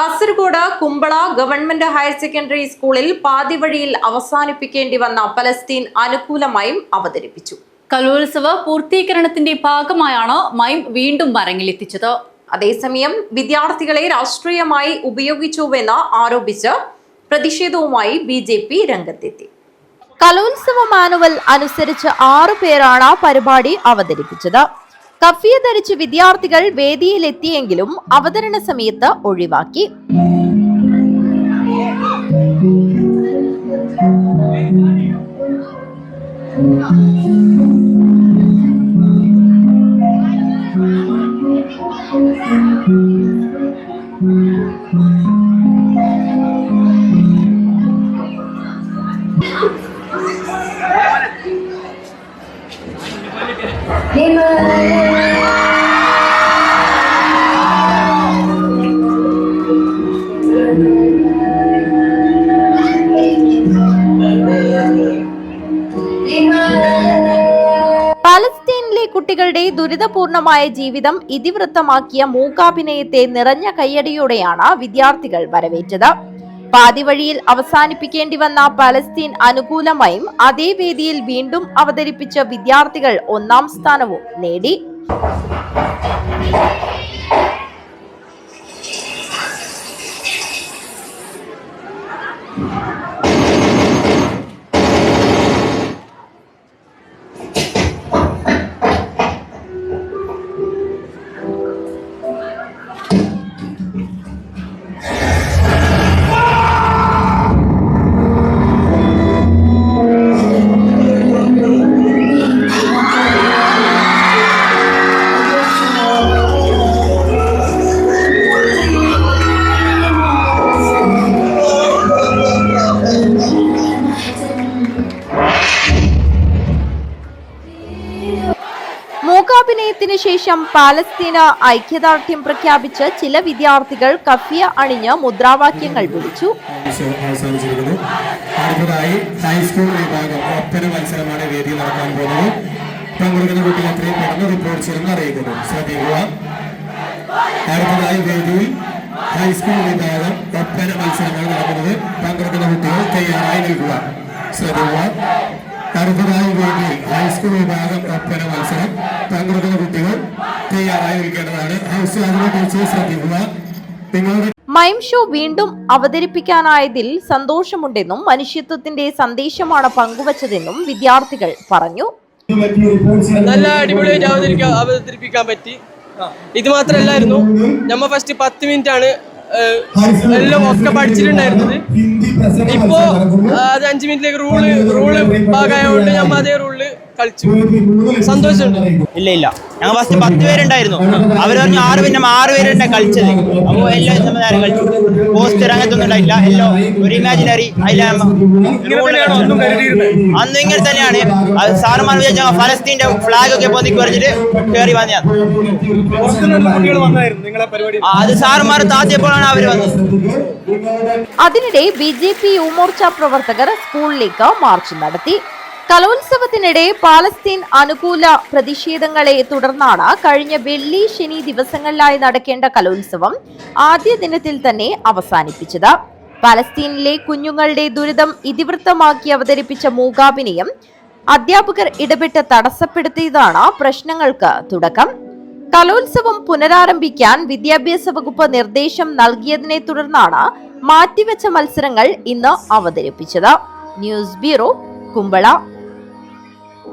Kasaragod Kumbla government higher secondary സ്കൂളിൽ പാതിവഴിയിൽ അവസാനിപ്പിക്കേണ്ടി വന്ന പലസ്തീൻ അനുകൂലമായും അവതരിപ്പിച്ചു. കലോത്സവ പൂർത്തീകരണത്തിന്റെ ഭാഗമായാണ് മൈം വീണ്ടും അരങ്ങിലെത്തിച്ചത്. അതേസമയം വിദ്യാർത്ഥികളെ രാഷ്ട്രീയമായി ഉപയോഗിച്ചുവെന്ന് ആരോപിച്ച് പ്രതിഷേധവുമായി BJP രംഗത്തെത്തി. കലോത്സവ മാനുവൽ അനുസരിച്ച് 6 പേരാണ് പരിപാടി അവതരിപ്പിച്ചത്. കഫിയ ധരിച്ച് വിദ്യാർത്ഥികൾ വേദിയിലെത്തിയെങ്കിലും അവതരണ സമയത്ത് ഒഴിവാക്കി. പാലസ്തീനിലെ കുട്ടികളുടെ ദുരിതപൂർണമായ ജീവിതം ഇതിവൃത്തമാക്കിയ മൂകാഭിനയത്തെ നിറഞ്ഞ കയ്യടിയോടെയാണ് വിദ്യാർത്ഥികൾ വരവേറ്റത്. പാതിവഴിയിൽ അവസാനിപ്പിക്കേണ്ടി വന്ന പലസ്തീൻ അനുകൂലമായും അതേ വേദിയിൽ വീണ്ടും അവതരിപ്പിച്ച വിദ്യാർത്ഥികൾ 1ാം സ്ഥാനവും നേടി. മൂകാഭിനയത്തിന് ശേഷം പാലസ്തീന് ഐക്യദാർഢ്യം പ്രഖ്യാപിച്ച് ചില വിദ്യാർത്ഥികൾ കഫിയ അണിഞ്ഞ് മുദ്രാവാക്യങ്ങൾ വിളിച്ചു. അടുത്തതായി ഹൈസ്കൂൾ വിഭാഗം ഒപ്പന മത്സരമാണ് വേദി നടക്കാൻ പോകുന്നത്. പങ്കെടുക്കുന്ന കുട്ടികൾ എത്രയും പെട്ടെന്ന് റിപ്പോർട്ട് ചെയ്യുമെന്ന് അറിയിക്കുന്നു. ശ്രദ്ധിക്കുക. അടുത്തതായി വേദിയിൽ ഹൈസ്കൂൾ വിഭാഗം ഒപ്പന മത്സരമാണ് നടക്കുന്നത്. പങ്കെടുക്കുന്ന കുട്ടികൾ തയ്യാറായി നിൽക്കുക. ശ്രദ്ധിക്കുക. അടുത്തതായി വേദിയിൽ ഹൈസ്കൂൾ വിഭാഗം ഒപ്പന മത്സരം. പങ്കെടുക്കുന്ന കുട്ടികൾ തയ്യാറായി നിൽക്കേണ്ടതാണ്. ഹൗസ് അതിനെക്കുറിച്ച് ശ്രദ്ധിക്കുക. നിങ്ങളുടെ മൈം ഷോ വീണ്ടും അവതരിപ്പിക്കാനായതിൽ സന്തോഷമുണ്ടെന്നും മനുഷ്യത്വത്തിന്റെ സന്ദേശമാണ് പങ്കുവച്ചതെന്നും വിദ്യാർത്ഥികൾ പറഞ്ഞു. നല്ല അടിപൊളിയായിട്ട് അവതരിപ്പിക്കാൻ പറ്റി. ഇത് മാത്രമല്ലായിരുന്നു, നമ്മ ഫസ്റ്റ് 10 മിനിറ്റ് ആണ് എല്ലാം ഒക്കെ പഠിച്ചിട്ടുണ്ടായിരുന്നത്. ഇപ്പോ അത് 5 മിനിറ്റിലേക്ക് റൂള് ഭാഗമായതുകൊണ്ട് നമ്മ അതേ റൂളില് കളിച്ചു. സന്തോഷമുണ്ട്. ഇല്ല ഞങ്ങൾ ഫസ്റ്റ് 10 പേരുണ്ടായിരുന്നു. അവർ പറഞ്ഞു 6 പിന്നെ 6 പേരുണ്ട് കളിച്ചത്. അപ്പോൾ എല്ലാം നേരം കളിച്ചു. പോസ്റ്റർ അങ്ങനത്തെ ഒന്നും ഉണ്ടായില്ല. എല്ലാം ഒരു ഇമാജിനറി. അന്നും ഇങ്ങനെ തന്നെയാണ്. അത് സാറുമാർ വിചാരിച്ച ഫലസ്തീന്റെ ഫ്ലാഗ് ഒക്കെ പൊന്തിക്ക് പറഞ്ഞിട്ട് കയറി വന്നതാണ്. അത് സാറുമാർ താത്തിയപ്പോഴാണ് അവർ വന്നത്. അതിനിടെ BJP യുവമോർച്ച പ്രവർത്തകർ സ്കൂളിലേക്ക് മാർച്ച് നടത്തി. കലോത്സവത്തിനിടെ പാലസ്തീൻ അനുകൂല പ്രതിഷേധങ്ങളെ തുടർന്നാണ് കഴിഞ്ഞ വെള്ളി ശനി ദിവസങ്ങളിലായി നടക്കേണ്ട കലോത്സവം ആദ്യ ദിനത്തിൽ തന്നെ അവസാനിപ്പിച്ചത്. പാലസ്തീനിലെ കുഞ്ഞുങ്ങളുടെ ദുരിതം ഇതിവൃത്തമാക്കി അവതരിപ്പിച്ച മൂകാഭിനയം അധ്യാപകർ ഇടപെട്ട് തടസ്സപ്പെടുത്തിയതാണ് പ്രശ്നങ്ങൾക്ക് തുടക്കം. കലോത്സവം പുനരാരംഭിക്കാൻ വിദ്യാഭ്യാസ വകുപ്പ് നിർദ്ദേശം നൽകിയതിനെ തുടർന്നാണ് മാറ്റിവെച്ച മത്സരങ്ങൾ ഇന്ന് അവതരിപ്പിച്ചത്. News bureau, Kumbla.